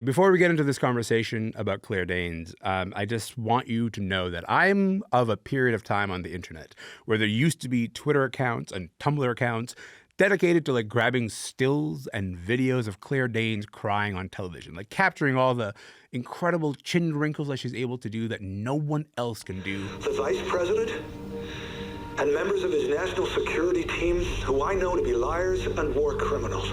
Before we get into this conversation about Claire Danes, I just want you to know that I'm of a period of time on the internet where there used to be Twitter accounts and Tumblr accounts dedicated to like grabbing stills and videos of Claire Danes crying on television, like capturing all the incredible chin wrinkles that she's able to do that no one else can do. The vice president and members of his national security team, who I know to be liars and war criminals.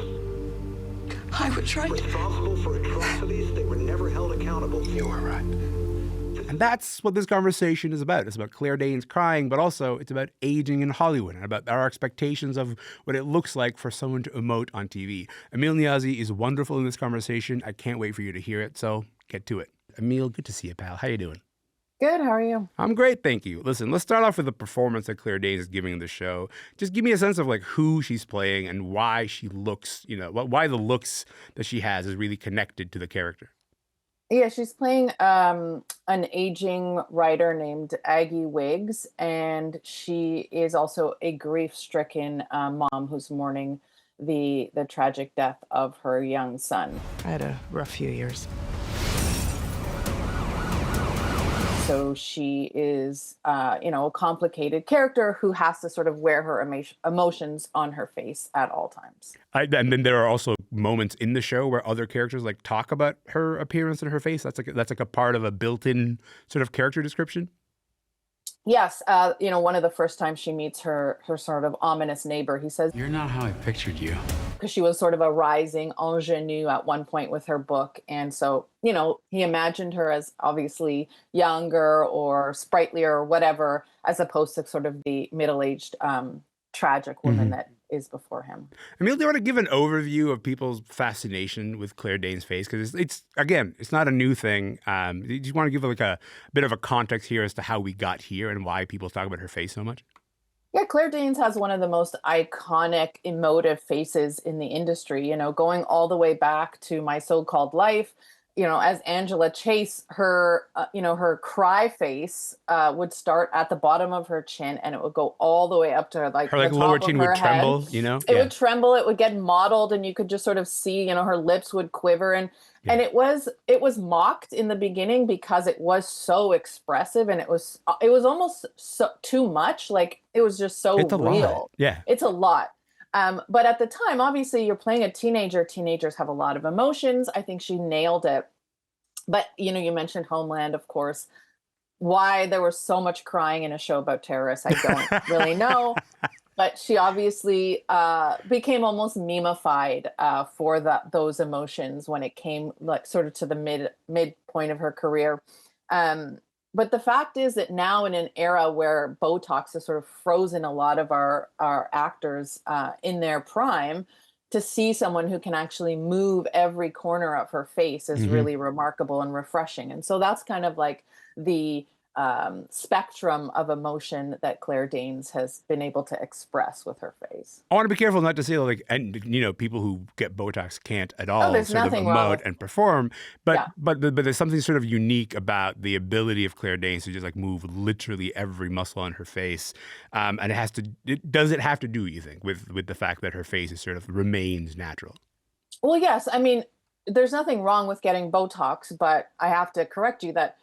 I was right. Responsible for atrocities they were never held accountable for. You were right. And that's what this conversation is about. It's about Claire Danes crying, but also it's about aging in Hollywood and about our expectations of what it looks like for someone to emote on TV. Amil Niazi is wonderful in this conversation. I can't wait for you to hear it, so get to it. Amil, good to see you, pal. How you doing? Good. How are you? I'm great, thank you. Listen, let's start off with the performance that Claire Danes is giving in the show. Just give me a sense of like who she's playing and why she looks, why the looks that she has is really connected to the character. Yeah, she's playing an aging writer named Aggie Wiggs, and she is also a grief-stricken mom who's mourning the tragic death of her young son. I had a rough few years. So she is, a complicated character who has to sort of wear her emotions on her face at all times. And then there are also moments in the show where other characters like talk about her appearance and her face. That's like a part of a built-in sort of character description. Yes, one of the first times she meets her sort of ominous neighbor, he says, "You're not how I pictured you." Because she was sort of a rising ingenue at one point with her book. And so, he imagined her as obviously younger or sprightlier or whatever, as opposed to sort of the middle-aged tragic woman that is before him. Emil, do you want to give an overview of people's fascination with Claire Danes' face? Because it's not a new thing. Do you want to give like a bit of a context here as to how we got here and why people talk about her face so much? Yeah, Claire Danes has one of the most iconic, emotive faces in the industry, going all the way back to My So-Called Life. As Angela Chase, her cry face would start at the bottom of her chin and it would go all the way up to her the lower top chin of her would head. tremble, It would tremble, it would get mottled, and you could just sort of see, her lips would quiver. And it was mocked in the beginning because it was so expressive and it was almost too much. Like it was just so it's a real. Lot. Yeah. It's a lot. But at the time, obviously, you're playing a teenager. Teenagers have a lot of emotions. I think she nailed it. But, you mentioned Homeland, of course. Why there was so much crying in a show about terrorists, I don't really know. But she obviously became almost memified for those emotions when it came like sort of to the midpoint of her career. But the fact is that now in an era where Botox has sort of frozen a lot of our actors in their prime, to see someone who can actually move every corner of her face is really remarkable and refreshing. And so that's kind of like the spectrum of emotion that Claire Danes has been able to express with her face. I want to be careful not to say people who get Botox can't at all there's sort of nothing wrong emote and perform. But there's something sort of unique about the ability of Claire Danes to just like move literally every muscle on her face. And does it have to do, you think, with the fact that her face is sort of remains natural? Well, yes. I mean, there's nothing wrong with getting Botox, but I have to correct you that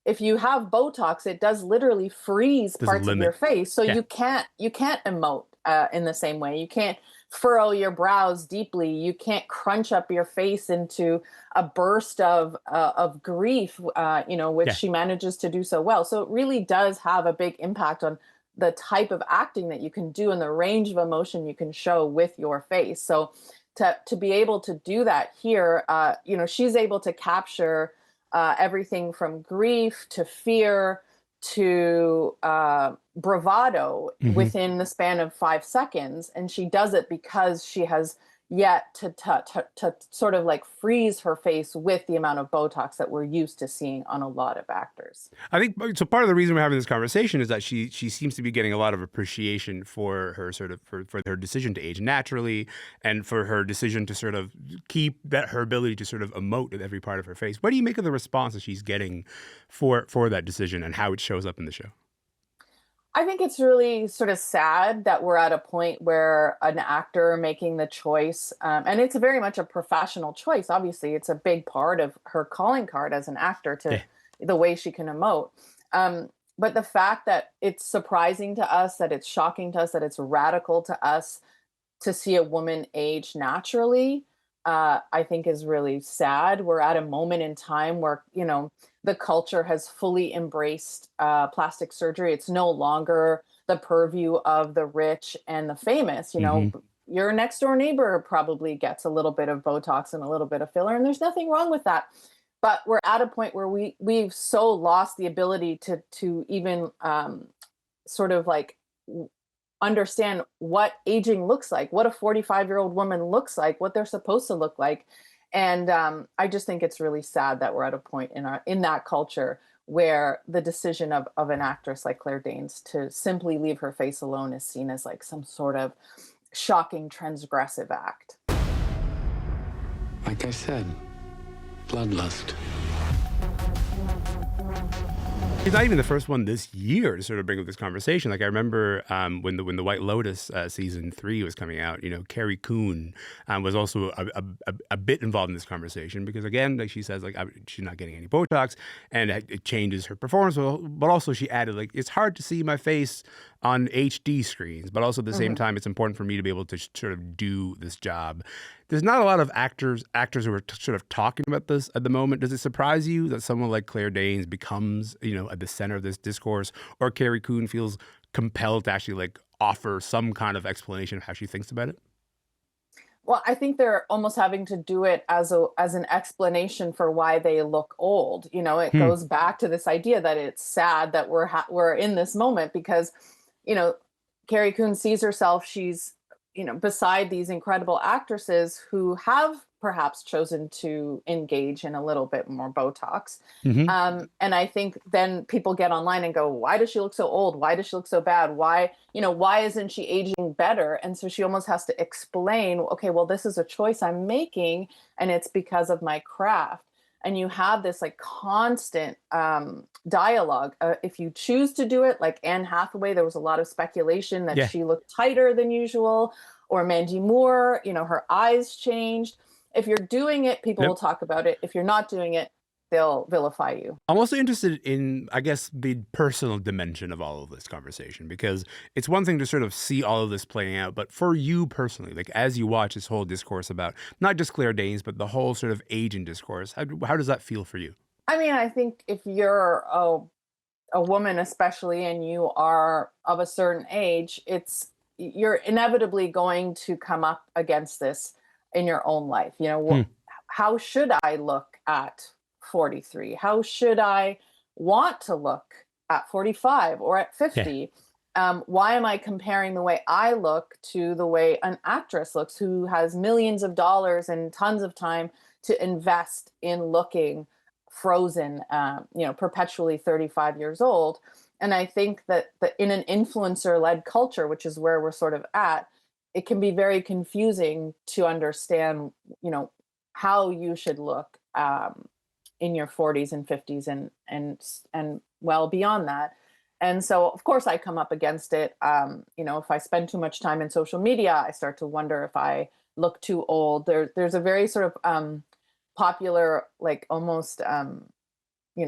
if you have Botox, it does literally freeze parts of your face. So you can't emote in the same way. You can't furrow your brows deeply. You can't crunch up your face into a burst of grief, which she manages to do so well. So it really does have a big impact on the type of acting that you can do and the range of emotion you can show with your face. So to be able to do that here, she's able to capture everything from grief to fear to bravado within the span of 5 seconds. And she does it because she has yet to sort of like freeze her face with the amount of Botox that we're used to seeing on a lot of actors. I think so. Part of the reason we're having this conversation is that she seems to be getting a lot of appreciation for her sort of for her decision to age naturally and for her decision to sort of keep her ability to sort of emote with every part of her face. What do you make of the response that she's getting for that decision and how it shows up in the show? I think it's really sort of sad that we're at a point where an actor making the choice, and it's very much a professional choice. Obviously, it's a big part of her calling card as an actor to Yeah. the way she can emote. But the fact that it's surprising to us, that it's shocking to us, that it's radical to us to see a woman age naturally, I think is really sad. We're at a moment in time where, the culture has fully embraced plastic surgery. It's no longer the purview of the rich and the famous. Hmm. Your next door neighbor probably gets a little bit of Botox and a little bit of filler, and there's nothing wrong with that. But we're at a point where we've so lost the ability to even sort of like understand what aging looks like, what a 45-year-old woman looks like, what they're supposed to look like. And I just think it's really sad that we're at a point in that culture where the decision of an actress like Claire Danes to simply leave her face alone is seen as like some sort of shocking transgressive act. Like I said, bloodlust. She's not even the first one this year to sort of bring up this conversation. Like I remember when the White Lotus season 3 was coming out, Carrie Coon was also a bit involved in this conversation because again, like she says, like she's not getting any Botox and it changes her performance. But also she added like it's hard to see my face on HD screens, but also at the same time, it's important for me to be able to sort of do this job. There's not a lot of actors who are sort of talking about this at the moment. Does it surprise you that someone like Claire Danes becomes, at the center of this discourse, or Carrie Coon feels compelled to actually like offer some kind of explanation of how she thinks about it? Well, I think they're almost having to do it as an explanation for why they look old. It Hmm. goes back to this idea that it's sad that we're in this moment because, you know, Carrie Coon sees herself. She's, beside these incredible actresses who have perhaps chosen to engage in a little bit more Botox. Hmm. And I think then people get online and go, why does she look so old? Why does she look so bad? Why isn't she aging better? And so she almost has to explain, okay, well, this is a choice I'm making, and it's because of my craft. And you have this like constant dialogue. If you choose to do it, like Anne Hathaway, there was a lot of speculation that Yeah. she looked tighter than usual, or Mandy Moore, her eyes changed. If you're doing it, people will Yep. talk about it. If you're not doing it, they'll vilify you. I'm also interested in, I guess, the personal dimension of all of this conversation, because it's one thing to sort of see all of this playing out, but for you personally, like as you watch this whole discourse about not just Claire Danes, but the whole sort of aging discourse, how does that feel for you? I mean, I think if you're a woman, especially, and you are of a certain age, you're inevitably going to come up against this in your own life. Hmm. How should I look at 43? How should I want to look at 45 or at Yeah. 50? Why am I comparing the way I look to the way an actress looks who has millions of dollars and tons of time to invest in looking frozen, perpetually 35 years old? And I think that in an influencer-led culture, which is where we're sort of at, it can be very confusing to understand, how you should look in your 40s and 50s and well beyond that. And so, of course, I come up against it. If I spend too much time in social media, I start to wonder if I look too old. There's a very sort of popular, like almost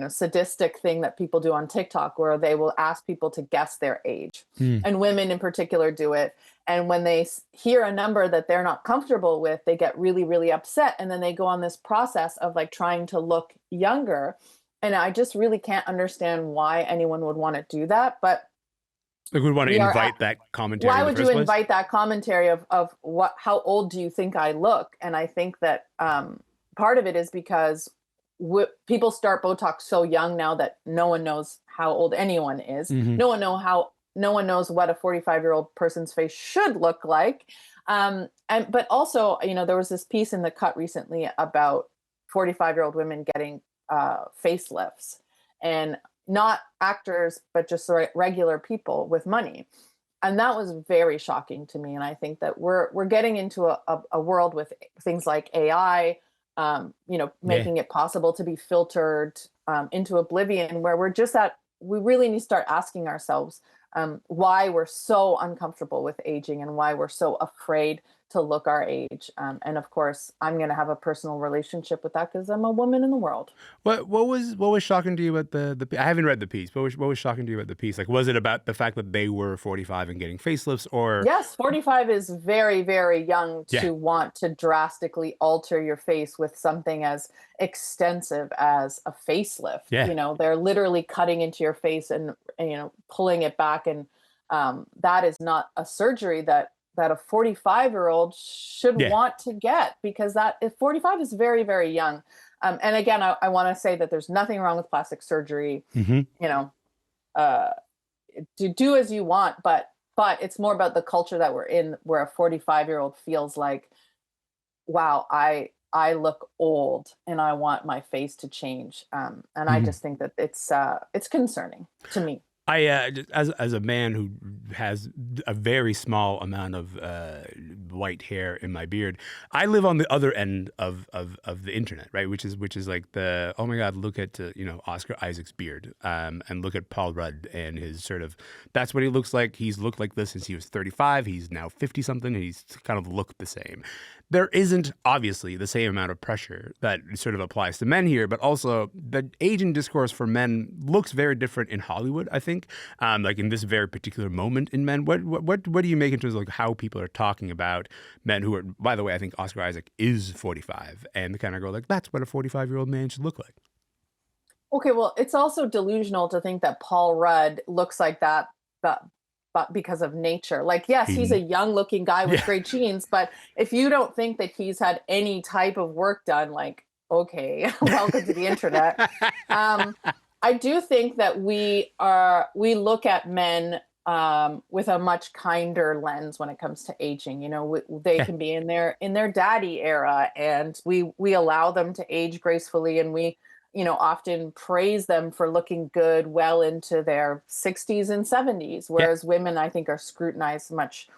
sadistic thing that people do on TikTok where they will ask people to guess their age. Hmm. And women in particular do it. And when they hear a number that they're not comfortable with, they get really, really upset. And then they go on this process of like trying to look younger. And I just really can't understand why anyone would want to do that. But Like we want to we are invite that commentary why in the would you first place? invite that commentary of how old do you think I look? And I think that part of it is because people start Botox so young now that no one knows how old anyone is. Mhm. No one knows what a 45-year-old person's face should look like. But also, there was this piece in The Cut recently about 45-year-old women getting facelifts, and not actors, but just regular people with money. And that was very shocking to me. And I think that we're getting into a world with things like AI, making it possible to be filtered into oblivion, where we really need to start asking ourselves why we're so uncomfortable with aging and why we're so afraid to look our age. And of course, I'm going to have a personal relationship with that because I'm a woman in the world. What was shocking to you about the I haven't read the piece. What was shocking to you about the piece? Like, was it about the fact that they were 45 and getting facelifts, or Yes, 45 is very, very young yeah, to want to drastically alter your face with something as extensive as a facelift. yeah, They're literally cutting into your face and pulling it back, and that is not a surgery that a 45-year-old should yeah, want to get, because that if 45 is very, very young. And again, I want to say that there's nothing wrong with plastic surgery. hmm You know, uh, to do as you want, but it's more about the culture that we're in, where a 45-year-old feels like, wow, I look old and I want my face to change. And I just think that it's concerning to me. as a man who has a very small amount of white hair in my beard, I live on the other end of the internet, right? Which is like the, oh my God, look at Oscar Isaac's beard, and look at Paul Rudd and his sort of, that's what he looks like. He's looked like this since he was 35. He's now 50 something. And he's kind of looked the same. There isn't obviously the same amount of pressure that sort of applies to men here, but also the aging discourse for men looks very different in Hollywood, I think. Like in this very particular moment in men, what do you make in terms of like how people are talking about men who are, by the way, I think Oscar Isaac is 45, and they kind of go like, that's what a 45-year-old man should look like. Okay, well, it's also delusional to think that Paul Rudd looks like that, but because of nature. Like, yes, he's a young looking guy with Yeah. great genes, but if you don't think that he's had any type of work done, like, okay, welcome to the internet. I do think that we look at men with a much kinder lens when it comes to aging. They Yeah. can be in their daddy era, and we allow them to age gracefully, and we often praise them for looking good well into their 60s and 70s, Yeah. whereas women, I think, are scrutinized much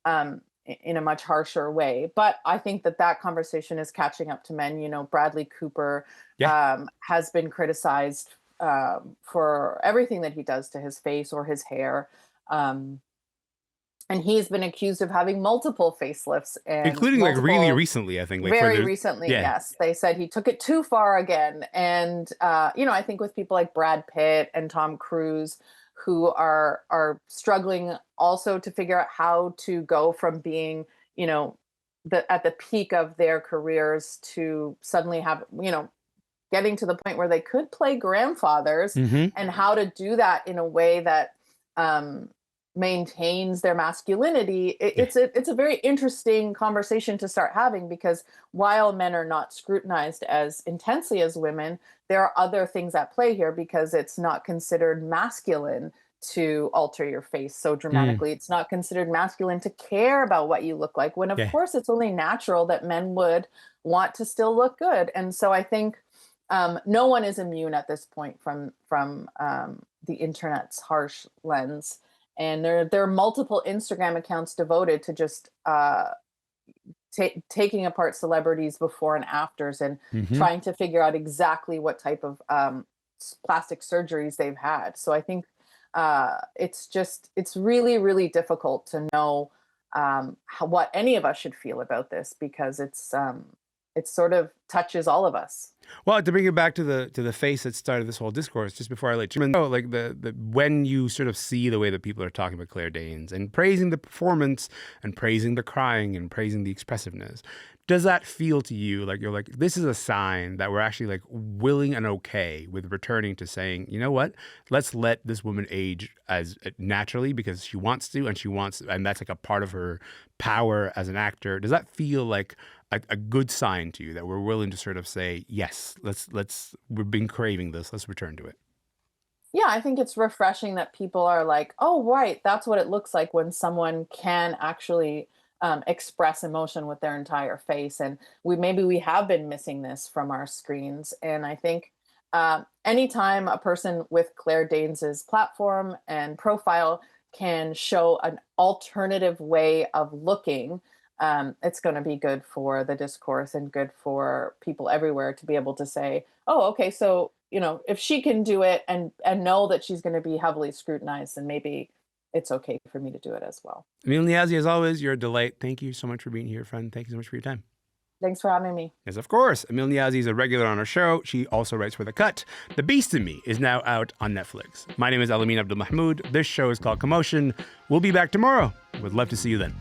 in a much harsher way. But I think that conversation is catching up to men. Bradley Cooper Yeah. has been criticized for everything that he does to his face or his hair. And he's been accused of having multiple facelifts and Including like really multiple. recently, I think. Like Very for the, recently, yeah. yes. They said he took it too far again. And, I think with people like Brad Pitt and Tom Cruise, who are struggling also to figure out how to go from being, at the peak of their careers to suddenly have, getting to the point where they could play grandfathers, hmm and how to do that in a way that maintains their masculinity. It's a very interesting conversation to start having, because while men are not scrutinized as intensely as women, there are other things at play here, because it's not considered masculine to alter your face so dramatically. It's not considered masculine to care about what you look like, when of Yeah. course it's only natural that men would want to still look good. And so I think no one is immune at this point from the internet's harsh lens. And there are multiple Instagram accounts devoted to just taking apart celebrities before and afters, and hmm trying to figure out exactly what type of plastic surgeries they've had. So I think it's really, really difficult to know what any of us should feel about this, because it sort of touches all of us. Well, to bring it back to the face that started this whole discourse, just before I let you know, like the when you sort of see the way that people are talking about Claire Danes and praising the performance and praising the crying and praising the expressiveness, does that feel to you like you're like, this is a sign that we're actually like willing and okay with returning to saying, you know what, let's let this woman age as naturally because she wants to, and that's like a part of her power as an actor? Does that feel like a good sign to you that we're willing to sort of say, yes, we've been craving this, let's return to it? Yeah, I think it's refreshing that people are like, oh, right, that's what it looks like when someone can actually express emotion with their entire face. And we have been missing this from our screens. And I think anytime a person with Claire Danes's platform and profile can show an alternative way of looking, it's going to be good for the discourse and good for people everywhere to be able to say, oh, okay, so if she can do it and know that she's going to be heavily scrutinized, then maybe it's okay for me to do it as well. Amil Niazi, as always, you're a delight. Thank you so much for being here, friend. Thank you so much for your time. Thanks for having me. Yes, of course. Amil Niazi is a regular on our show. She also writes for The Cut. The Beast in Me is now out on Netflix. My name is Elamin Abdelmahmoud. This show is called Commotion. We'll be back tomorrow. Would love to see you then.